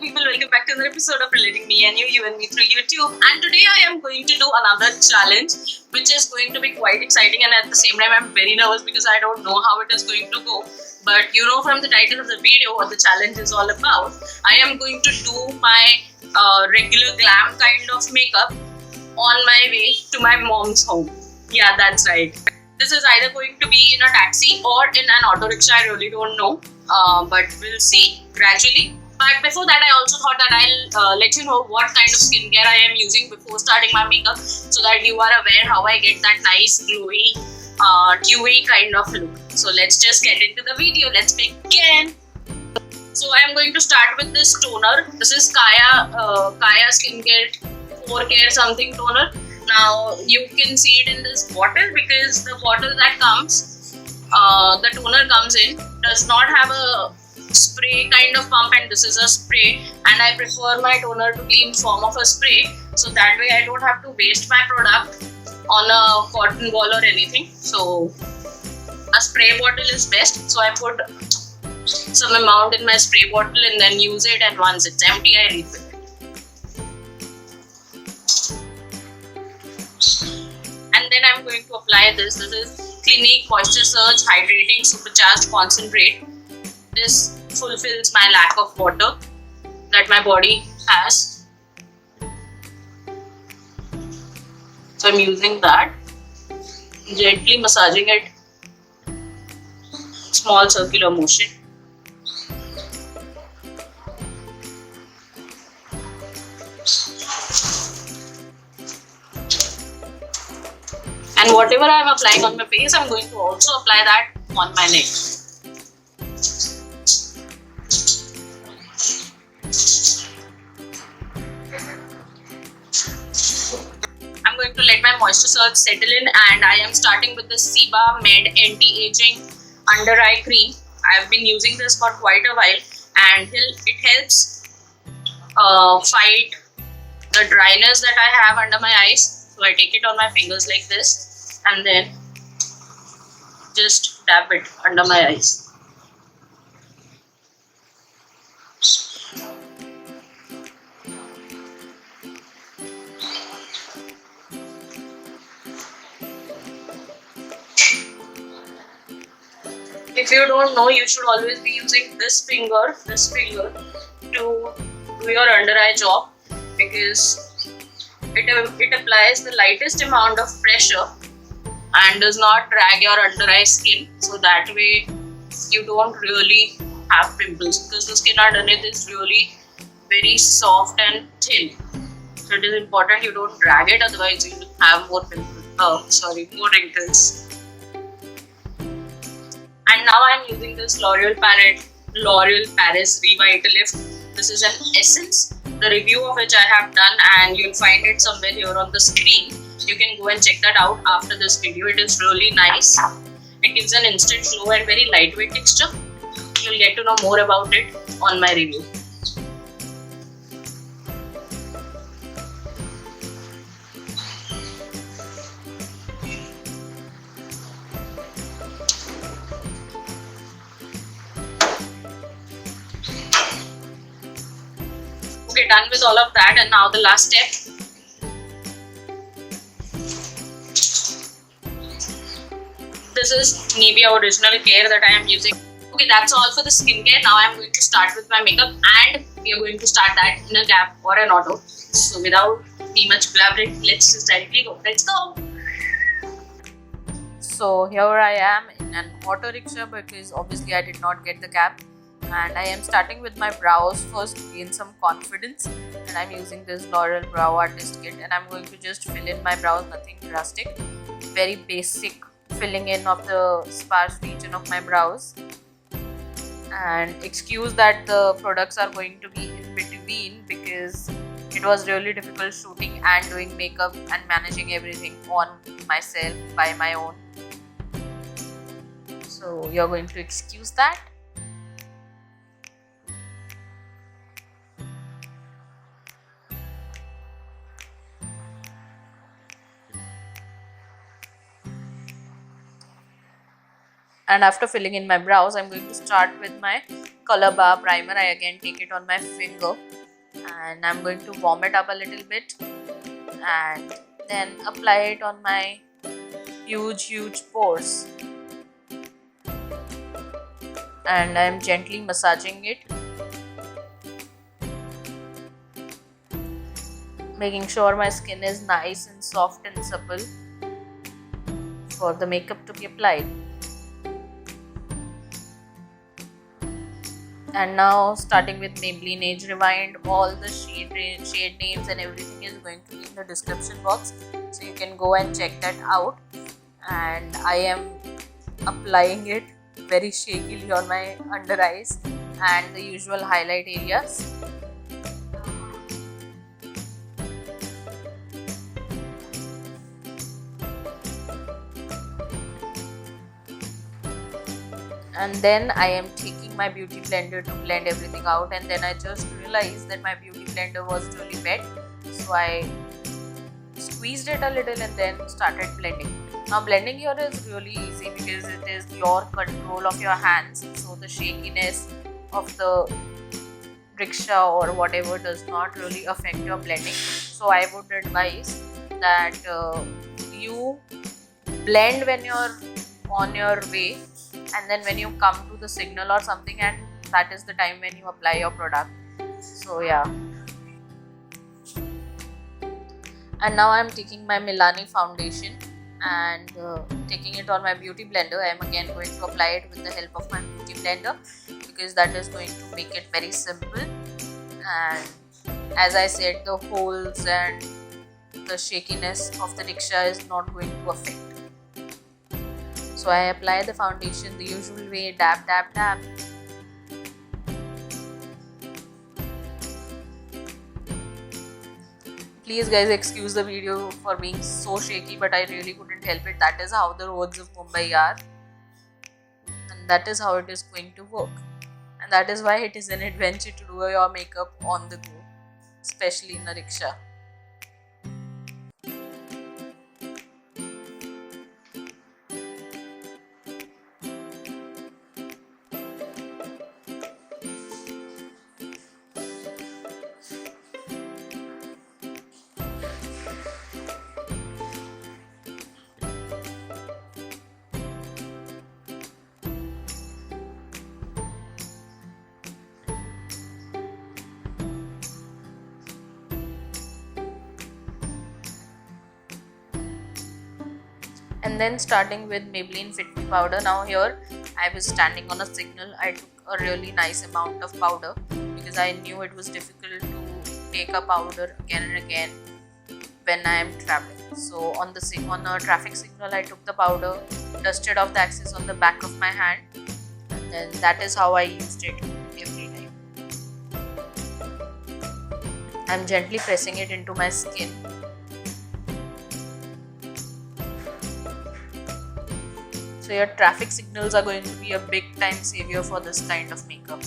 people, welcome back to another episode of Relating Me and You and Me through YouTube. And today I am going to do another challenge, which is going to be quite exciting, and at the same time I'm very nervous because I don't know how it is going to go. But you know from the title of the video what the challenge is all about. I am going to do my regular glam kind of makeup on my way to my mom's home. Yeah, that's right. This is either going to be in a taxi or in an auto rickshaw, I really don't know. But we'll see gradually. But before that, I also thought that I'll let you know what kind of skincare I am using before starting my makeup, so that you are aware how I get that nice glowy, dewy kind of look. So let's just get into the video. Let's begin. So I am going to start with this toner. This is Kaya Skincare 4Care something toner. Now you can see it in this bottle because the bottle that comes, the toner comes in, does not have a spray kind of pump, and this is a spray, and I prefer my toner to be in form of a spray, so that way I don't have to waste my product on a cotton ball or anything. So a spray bottle is best, so I put some amount in my spray bottle and then use it, and once it's empty I refill it. And then I'm going to apply this. This is Clinique Moisture Surge Hydrating Supercharged Concentrate. This fulfills my lack of water that my body has. So I'm using that, gently massaging it, small circular motion. And whatever I am applying on my face, I am going to also apply that on my neck. I'm going to let my moisture surge settle in, and I am starting with the Ciba Med Anti-Aging Under Eye Cream. I have been using this for quite a while, and it helps fight the dryness that I have under my eyes. So I take it on my fingers like this and then just dab it under my eyes. If you don't know, you should always be using this finger to do your under eye job, because it applies the lightest amount of pressure and does not drag your under eye skin, so that way you don't really have pimples, because the skin underneath is really very soft and thin. So it is important you don't drag it, otherwise you will have more pimples. More wrinkles. And now I am using this L'Oreal Paris Revitalift. This is an essence, the review of which I have done, and you'll find it somewhere here on the screen. You can go and check that out after this video. It is really nice. It gives an instant glow and very lightweight texture. You'll get to know more about it on my review. Okay, done with all of that, and now the last step. This is Nivea Original Care that I am using. Okay, that's all for the skincare. Now I am going to start with my makeup, and we are going to start that in a cab or an auto. So without too much blabbering, let's just directly go. Let's go! So here I am in an auto rickshaw, because obviously I did not get the cab. And I am starting with my brows first to gain some confidence, and I'm using this L'Oreal Brow Artist Kit, and I'm going to just fill in my brows, nothing drastic, very basic filling in of the sparse region of my brows. And excuse that the products are going to be in between, because it was really difficult shooting and doing makeup and managing everything on myself by my own. So you're going to excuse that. And after filling in my brows, I'm going to start with my color bar primer, I again take it on my finger and I'm going to warm it up a little bit and then apply it on my huge pores, and I'm gently massaging it, making sure my skin is nice and soft and supple for the makeup to be applied. And now, starting with Maybelline Age Rewind, all the shade names and everything is going to be in the description box, so you can go and check that out. And I am applying it very shakily on my under eyes and the usual highlight areas. And then I am taking my beauty blender to blend everything out, and then I just realized that my beauty blender was really wet, so I squeezed it a little and then started blending. Now blending here is really easy because it is your control of your hands, so the shakiness of the rickshaw or whatever does not really affect your blending. So I would advise that you blend when you're on your way, and then when you come to the signal or something, and that is the time when you apply your product. So yeah. And now I'm taking my Milani foundation and taking it on my beauty blender. I am again going to apply it with the help of my beauty blender because that is going to make it very simple. And as I said, the holes and the shakiness of the rickshaw is not going to affect. So I apply the foundation the usual way, dab. Please guys, excuse the video for being so shaky, but I really couldn't help it. That is how the roads of Mumbai are, and that is how it is going to work. And that is why it is an adventure to do your makeup on the go, especially in a rickshaw. And then starting with Maybelline Fit Me powder. Now here I was standing on a signal. I took a really nice amount of powder because I knew it was difficult to take a powder again and again when I am traveling. So on a traffic signal, I took the powder, dusted off the excess on the back of my hand, and then that is how I used it every time. I'm gently pressing it into my skin. So your traffic signals are going to be a big time savior for this kind of makeup.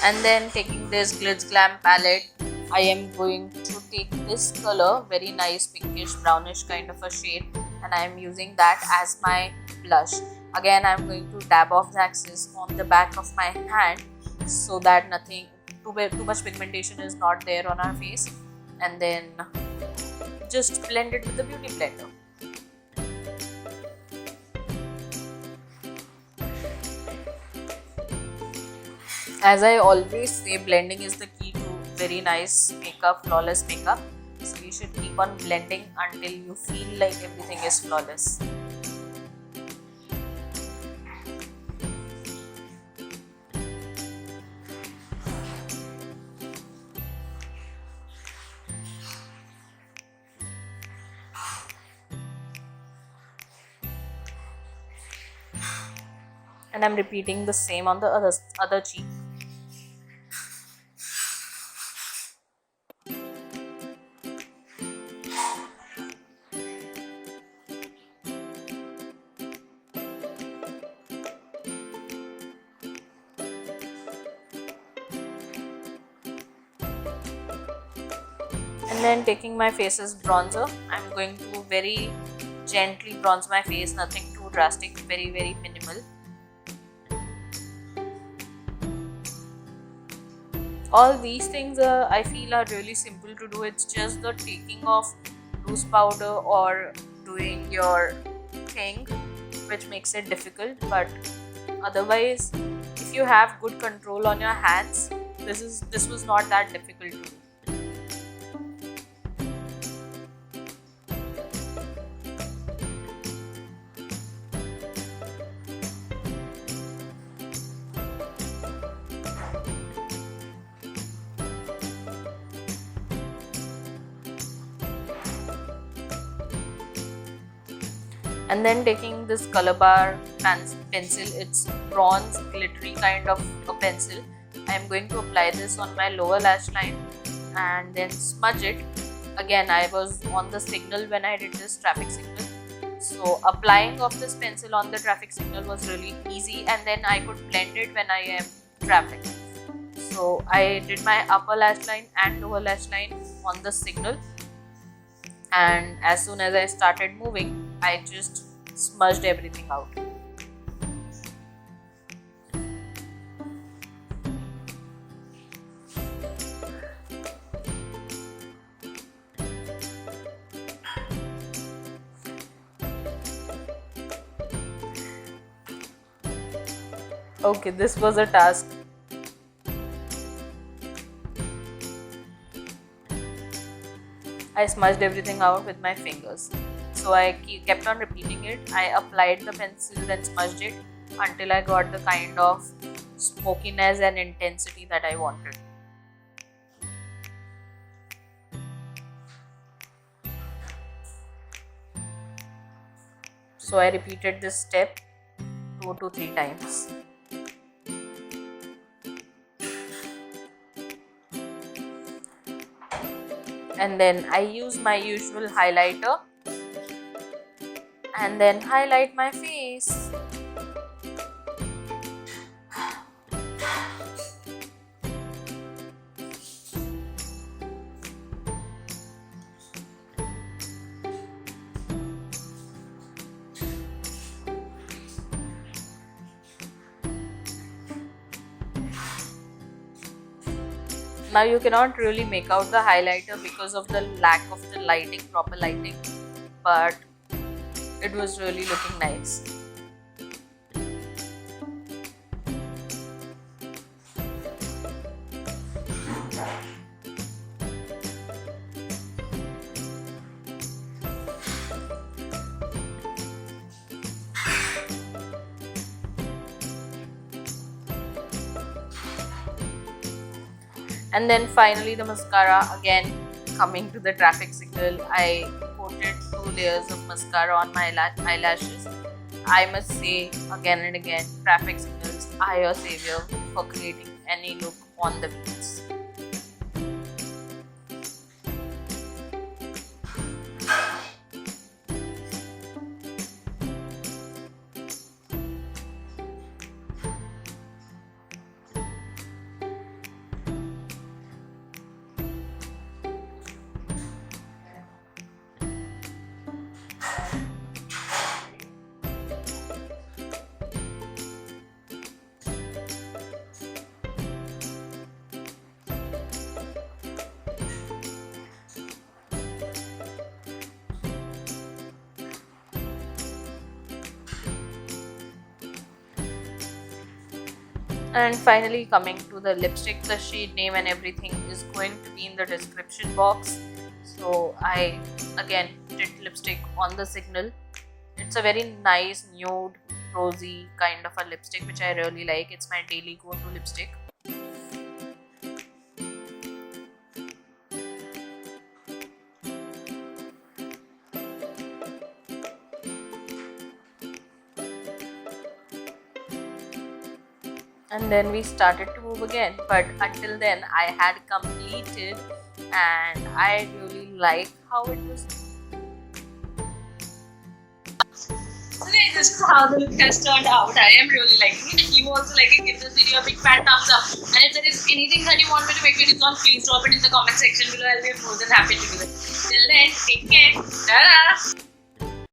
And then taking this Glitz Glam palette, I am going to take this color, very nice pinkish brownish kind of a shade, and I am using that as my blush. Again, I am going to dab off the excess on the back of my hand so that too much pigmentation is not there on our face, and then just blend it with the beauty blender. As I always say, blending is the key to very nice makeup, flawless makeup. So you should keep on blending until you feel like everything is flawless. And I'm repeating the same on the other cheek. then taking my face as bronzer, I'm going to very gently bronze my face, nothing too drastic, very minimal. All these things I feel are really simple to do. It's just the taking of loose powder or doing your thing which makes it difficult, but otherwise if you have good control on your hands, this was not that difficult to do. And then taking this color bar pencil, it's bronze glittery kind of a pencil. I am going to apply this on my lower lash line and then smudge it. Again, I was on the signal when I did this traffic signal, so applying of this pencil on the traffic signal was really easy, and then I could blend it when I am traffic. So I did my upper lash line and lower lash line on the signal, and as soon as I started moving, I just smudged everything out. Okay, this was a task. I smudged everything out with my fingers. So I kept on repeating it. I applied the pencil, then smudged it until I got the kind of smokiness and intensity that I wanted. So I repeated this step 2 to 3 times. And then I use my usual highlighter and then highlight my face. Now you cannot really make out the highlighter because of the lack of the lighting, proper lighting, but it was really looking nice. And then finally the mascara. Again, coming to the traffic signal, I coated 2 layers of mascara on my eyelashes. I must say again and again, traffic signals are your savior for creating any look on the beats. And finally coming to the lipstick, the shade name and everything is going to be in the description box. So I again did lipstick on the signal. It's a very nice nude rosy kind of a lipstick which I really like. It's my daily go-to lipstick. And then we started to move again, but until then I had completed and I really like how it was. So guys, this is how the look has turned out. I am really liking it. If you also like it, give this video a big fat thumbs up. And if there is anything that you want me to make videos on, please drop it in the comment section below. I'll be more than happy to do it. Till then, take care. Ta-da!